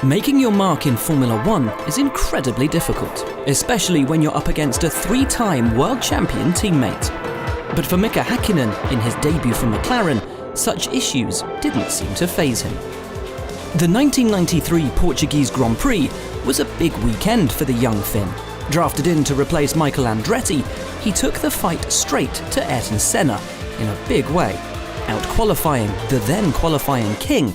Making your mark in Formula One is incredibly difficult, especially when you're up against a three-time world champion teammate. But for Mika Hakkinen, in his debut for McLaren, such issues didn't seem to faze him. The 1993 Portuguese Grand Prix was a big weekend for the young Finn. Drafted in to replace Michael Andretti, he took the fight straight to Ayrton Senna in a big way, out-qualifying the then qualifying king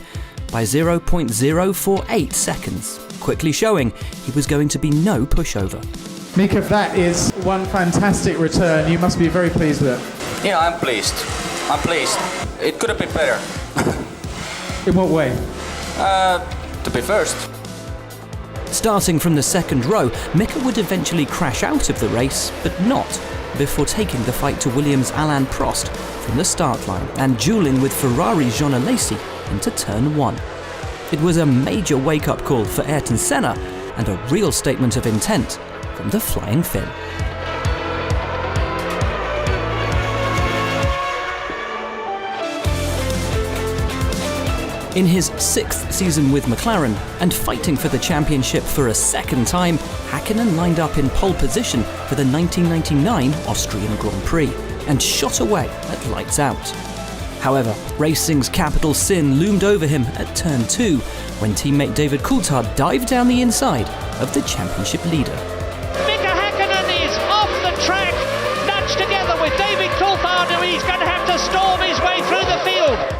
by 0.048 seconds, quickly showing he was going to be no pushover. Mika, that is one fantastic return. You must be very pleased with it. Yeah, I'm pleased. It could have been better. In what way? To be first. Starting from the second row, Mika would eventually crash out of the race, but not before taking the fight to Williams' Alain Prost from the start line and duelling with Ferrari's Jean Alesi into turn 1. It was a major wake-up call for Ayrton Senna and a real statement of intent from the Flying Finn. In his 6th season with McLaren and fighting for the championship for a second time, Hakkinen lined up in pole position for the 1999 Austrian Grand Prix and shot away at lights out. However, racing's capital sin loomed over him at turn 2 when teammate David Coulthard dived down the inside of the championship leader. Mika Hakkinen is off the track, nudged together with David Coulthard, and he's going to have to storm his way through the field.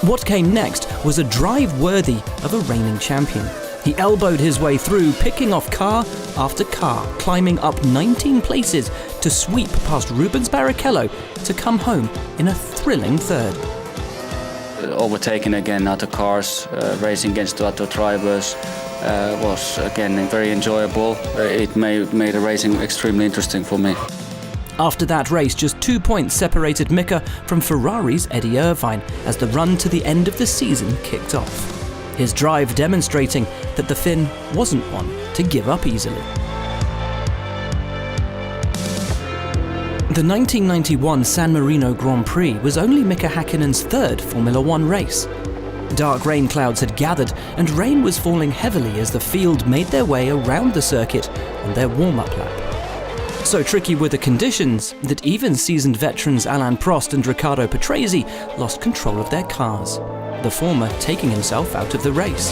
What came next was a drive worthy of a reigning champion. He elbowed his way through, picking off car after car, climbing up 19 places to sweep past Rubens Barrichello to come home in a thrilling third. Overtaking again other cars, racing against other drivers was again very enjoyable. It made the racing extremely interesting for me. After that race, just 2 points separated Mika from Ferrari's Eddie Irvine as the run to the end of the season kicked off. His drive demonstrating that the Finn wasn't one to give up easily. The 1991 San Marino Grand Prix was only Mika Hakkinen's third Formula One race. Dark rain clouds had gathered and rain was falling heavily as the field made their way around the circuit on their warm-up lap. So tricky were the conditions that even seasoned veterans Alain Prost and Riccardo Patrese lost control of their cars, the former taking himself out of the race.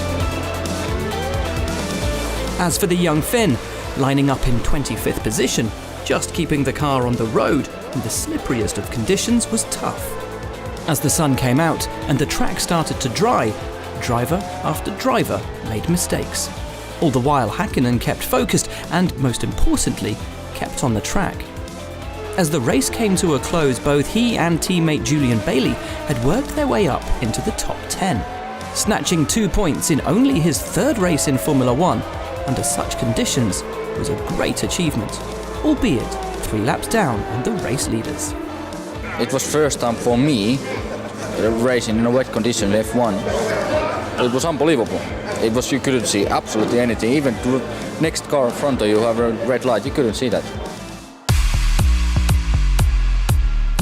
As for the young Finn, lining up in 25th position, just keeping the car on the road in the slipperiest of conditions was tough. As the sun came out and the track started to dry, driver after driver made mistakes. All the while Hakkinen kept focused and, most importantly, kept on the track. As the race came to a close, both he and teammate Julian Bailey had worked their way up into the top 10. Snatching 2 points in only his third race in Formula One under such conditions was a great achievement, albeit 3 laps down on the race leaders. It was first time for me racing in a wet condition F1. It was unbelievable. You couldn't see absolutely anything. Even to the next car in front of you have a red light, you couldn't see that.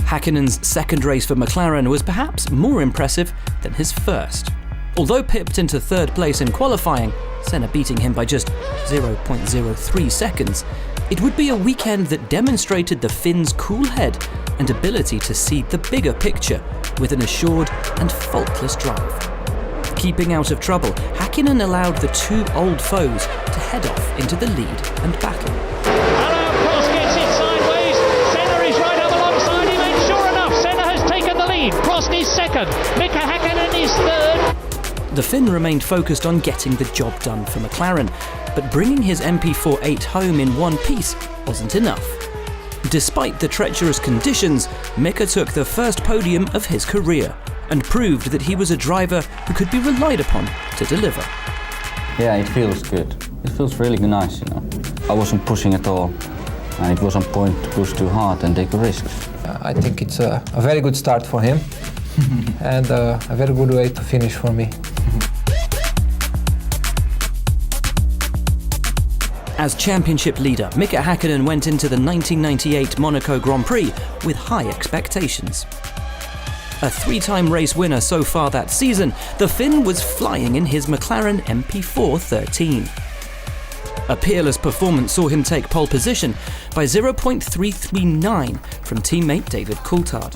Hakkinen's second race for McLaren was perhaps more impressive than his first. Although pipped into third place in qualifying, Senna beating him by just 0.03 seconds, it would be a weekend that demonstrated the Finn's cool head and ability to see the bigger picture with an assured and faultless drive. Keeping out of trouble, Hakkinen allowed the 2 old foes to head off into the lead and battle. Alain Prost gets it sideways. Senna is right up alongside him, and sure enough, Senna has taken the lead. Prost is second. Mika Hakkinen is third. The Finn remained focused on getting the job done for McLaren, but bringing his MP48 home in one piece wasn't enough. Despite the treacherous conditions, Mika took the first podium of his career and proved that he was a driver who could be relied upon to deliver. Yeah, it feels good. It feels really nice, you know. I wasn't pushing at all, and it wasn't point to push too hard and take risks. I think it's a very good start for him and a very good way to finish for me. As championship leader, Mika Hakkinen went into the 1998 Monaco Grand Prix with high expectations. A 3-time race winner so far that season, the Finn was flying in his McLaren MP4 13. A peerless performance saw him take pole position by 0.339 from teammate David Coulthard.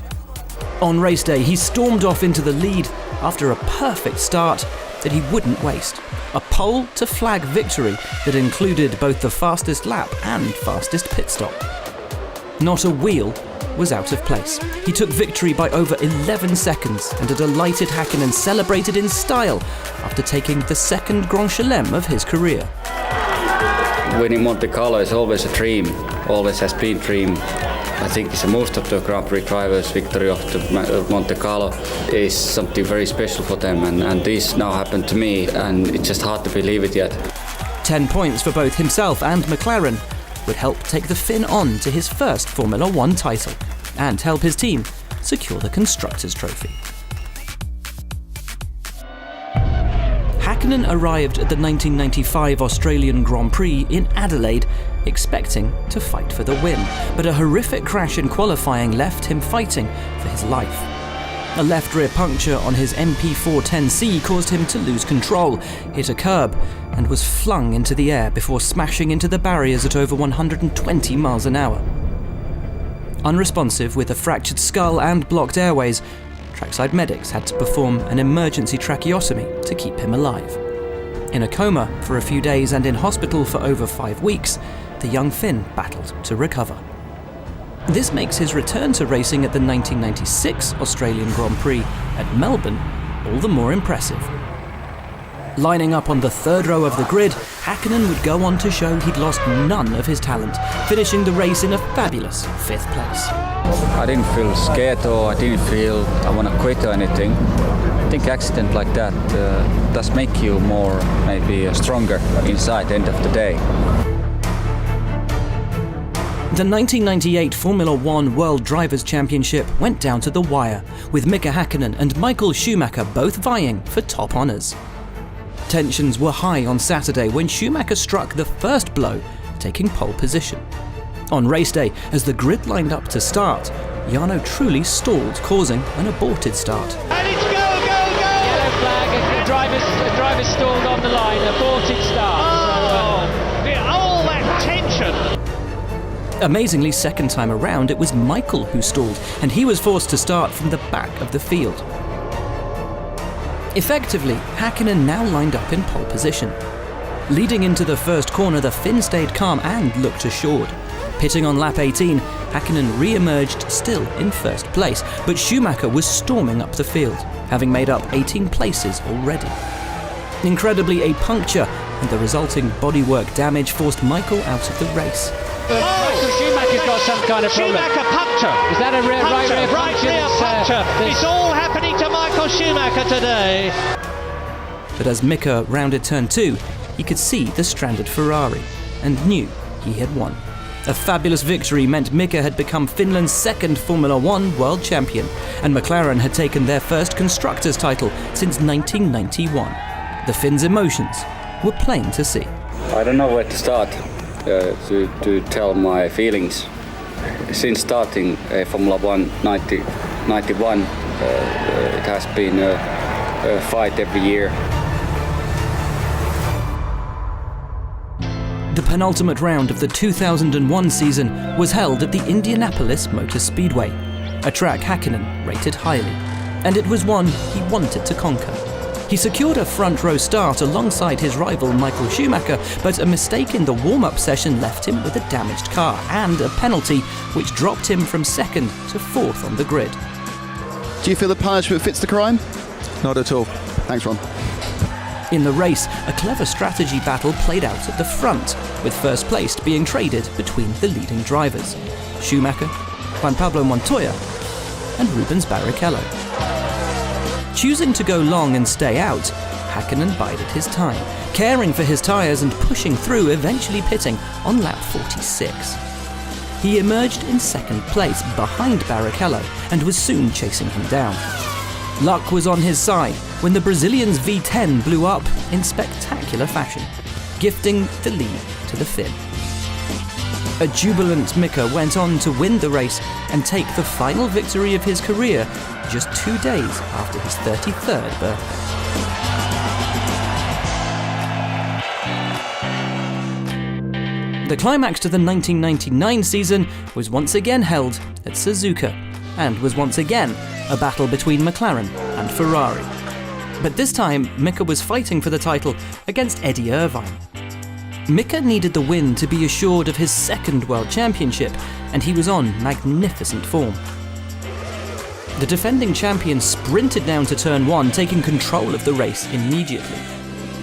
On race day, he stormed off into the lead after a perfect start that he wouldn't waste. A pole to flag victory that included both the fastest lap and fastest pit stop. Not a wheel was out of place. He took victory by over 11 seconds, and a delighted Hakkinen celebrated in style after taking the second Grand Chelem of his career. Winning Monte Carlo is always a dream, always has been a dream. I think it's most of the Grand Prix drivers' victory of Monte Carlo is something very special for them, and this now happened to me, and it's just hard to believe it yet. 10 points for both himself and McLaren would help take the Finn on to his first Formula One title and help his team secure the Constructors' Trophy. Hakkinen arrived at the 1995 Australian Grand Prix in Adelaide, expecting to fight for the win, but a horrific crash in qualifying left him fighting for his life. A left rear puncture on his MP410C caused him to lose control, hit a curb, and was flung into the air before smashing into the barriers at over 120 miles an hour. Unresponsive with a fractured skull and blocked airways, trackside medics had to perform an emergency tracheotomy to keep him alive. In a coma for a few days and in hospital for over 5 weeks, the young Finn battled to recover. This makes his return to racing at the 1996 Australian Grand Prix at Melbourne all the more impressive. Lining up on the third row of the grid, Hakkinen would go on to show he'd lost none of his talent, finishing the race in a fabulous 5th place. I didn't feel scared, or I didn't feel I want to quit or anything. I think accident like that does make you more, maybe stronger inside the end of the day. The 1998 Formula One World Drivers' Championship went down to the wire, with Mika Hakkinen and Michael Schumacher both vying for top honours. Tensions were high on Saturday when Schumacher struck the first blow, taking pole position. On race day, as the grid lined up to start, Jarno Trulli stalled, causing an aborted start. And it's go! Yellow flag, and the driver's stalled on the line, aborted start. All that tension! Amazingly, second time around, it was Michael who stalled, and he was forced to start from the back of the field. Effectively, Hakkinen now lined up in pole position. Leading into the first corner, the Finn stayed calm and looked assured. Pitting on lap 18, Hakkinen re-emerged still in first place, but Schumacher was storming up the field, having made up 18 places already. Incredibly, a puncture and the resulting bodywork damage forced Michael out of the race. Michael Schumacher's got some kind of problem. Schumacher puncture. Is that a right rear puncture? It's all happening to Michael Schumacher today. But as Mika rounded turn 2, he could see the stranded Ferrari and knew he had won. A fabulous victory meant Mika had become Finland's second Formula One world champion, and McLaren had taken their first constructors' title since 1991. The Finns' emotions were plain to see. I don't know where to start to tell my feelings. Since starting Formula One 91, it has been a fight every year. The penultimate round of the 2001 season was held at the Indianapolis Motor Speedway, a track Hakkinen rated highly, and it was one he wanted to conquer. He secured a front row start alongside his rival Michael Schumacher, but a mistake in the warm-up session left him with a damaged car and a penalty which dropped him from second to fourth on the grid. Do you feel the punishment fits the crime? Not at all. Thanks, Ron. In the race, a clever strategy battle played out at the front, with first place being traded between the leading drivers, Schumacher, Juan Pablo Montoya, and Rubens Barrichello. Choosing to go long and stay out, Hakkinen bided his time, caring for his tyres and pushing through, eventually pitting on lap 46. He emerged in second place behind Barrichello and was soon chasing him down. Luck was on his side when the Brazilian's V10 blew up in spectacular fashion, gifting the lead to the Finn. A jubilant Mika went on to win the race and take the final victory of his career just 2 days after his 33rd birthday. The climax to the 1999 season was once again held at Suzuka, and was once again a battle between McLaren and Ferrari. But this time, Mika was fighting for the title against Eddie Irvine. Mika needed the win to be assured of his second World Championship, and he was on magnificent form. The defending champion sprinted down to turn 1, taking control of the race immediately.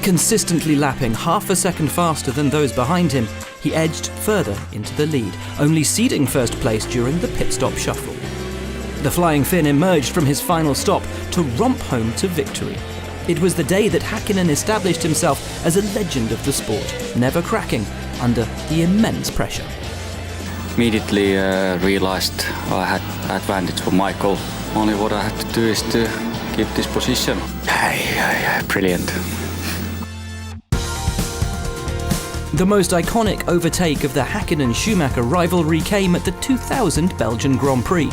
Consistently lapping half a second faster than those behind him, he edged further into the lead, only ceding first place during the pit stop shuffle. The Flying Finn emerged from his final stop to romp home to victory. It was the day that Hakkinen established himself as a legend of the sport, never cracking under the immense pressure. Immediately realized I had advantage for Michael. Only what I had to do is to keep this position. Brilliant. The most iconic overtake of the Hakkinen-Schumacher rivalry came at the 2000 Belgian Grand Prix.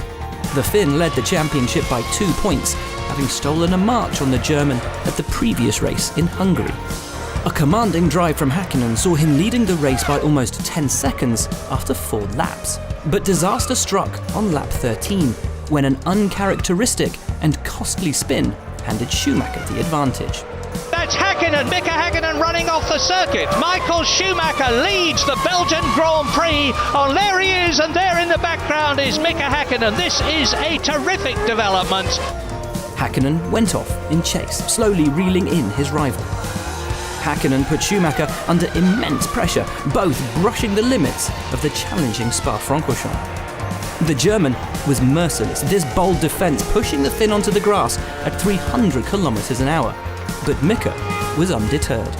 The Finn led the championship by 2 points, having stolen a march on the German at the previous race in Hungary. A commanding drive from Hakkinen saw him leading the race by almost 10 seconds after 4 laps. But disaster struck on lap 13, when an uncharacteristic and costly spin handed Schumacher the advantage. That's Hakkinen, Mika Hakkinen running off the circuit. Michael Schumacher leads the Belgian Grand Prix. Oh, there he is, and there in the background is Mika Hakkinen. This is a terrific development. Hakkinen went off in chase, slowly reeling in his rival. Hakkinen put Schumacher under immense pressure, both brushing the limits of the challenging Spa-Francorchamps. The German was merciless, this bold defence pushing the Finn onto the grass at 300 kilometres an hour. But Mika was undeterred.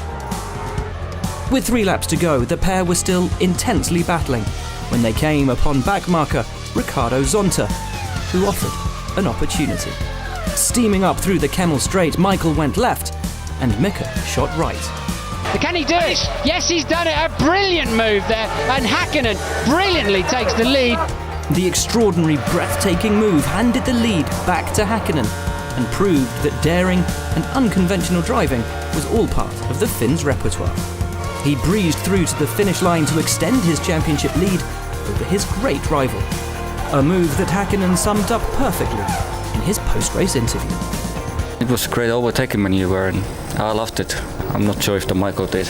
With 3 laps to go, the pair were still intensely battling when they came upon backmarker Ricardo Zonta, who offered an opportunity. Steaming up through the Kemmel Straight, Michael went left and Mika shot right. Can he do it? Yes, he's done it. A brilliant move there, and Hakkinen brilliantly takes the lead. The extraordinary, breathtaking move handed the lead back to Hakkinen and proved that daring and unconventional driving was all part of the Finn's repertoire. He breezed through to the finish line to extend his championship lead over his great rival, a move that Hakkinen summed up perfectly in his post-race interview. It was a great overtaking maneuver and I loved it. I'm not sure if the Michael did.